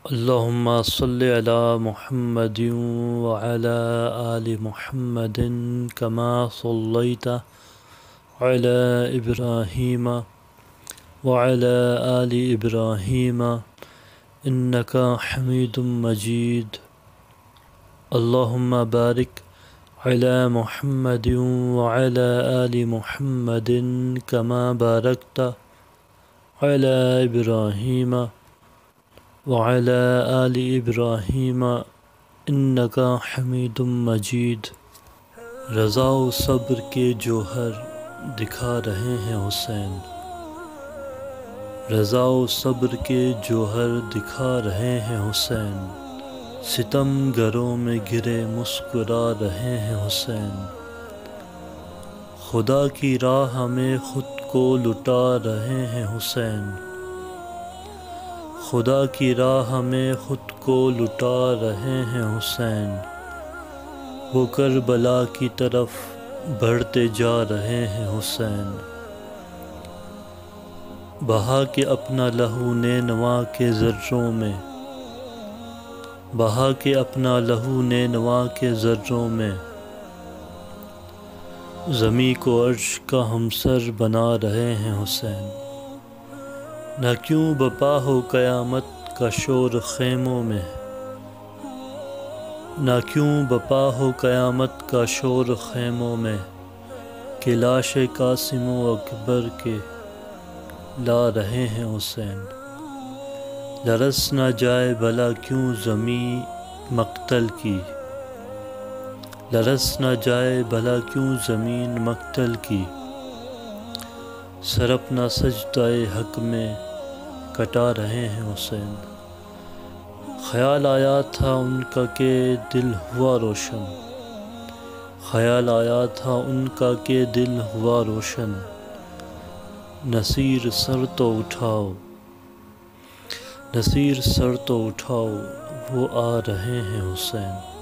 اللہم صلی علی محمد وعلی آل محمد کما صلیت علی ابراہیم وعلی آل ابراہیم انک حمید مجید۔ اللہم بارک علی محمد وعلی آل محمد کما بارکت علی ابراہیم وعلی آل ابراہیم انک حمید مجید۔ رضا و صبر کے جوہر دکھا رہے ہیں حسین، رضا و صبر کے جوہر دکھا رہے ہیں حسین، ستم گروں میں گرے مسکرا رہے ہیں حسین، خدا کی راہ میں خود کو لٹا رہے ہیں حسین، خدا کی راہ میں خود کو لٹا رہے ہیں حسین، وہ کربلا کی طرف بڑھتے جا رہے ہیں حسین، بہا کے اپنا لہو نینوا کے ذروں میں، بہا کے اپنا لہو نینوا کے ذروں میں، زمیں کو عرش کا ہمسر بنا رہے ہیں حسین، نہ کیوں بپا ہو قیامت کا شور خیموں میں، نہ کیوں بپا ہو قیامت کا شور خیموں میں، کہ لاش قاسم و اکبر کے لا رہے ہیں حسین، لرز نہ جائے بھلا کیوں زمیں مقتل کی، لرز نہ جائے بھلا کیوں زمین مقتل کی، سر اپنا سجدہ حق میں کٹا رہے ہیں حسین، خیال آیا تھا ان کا کہ دل ہوا روشن، خیال آیا تھا ان کا کہ دل ہوا روشن، نصیر سر تو اٹھاؤ، نصیر سر تو اٹھاؤ وہ آ رہے ہیں حسین۔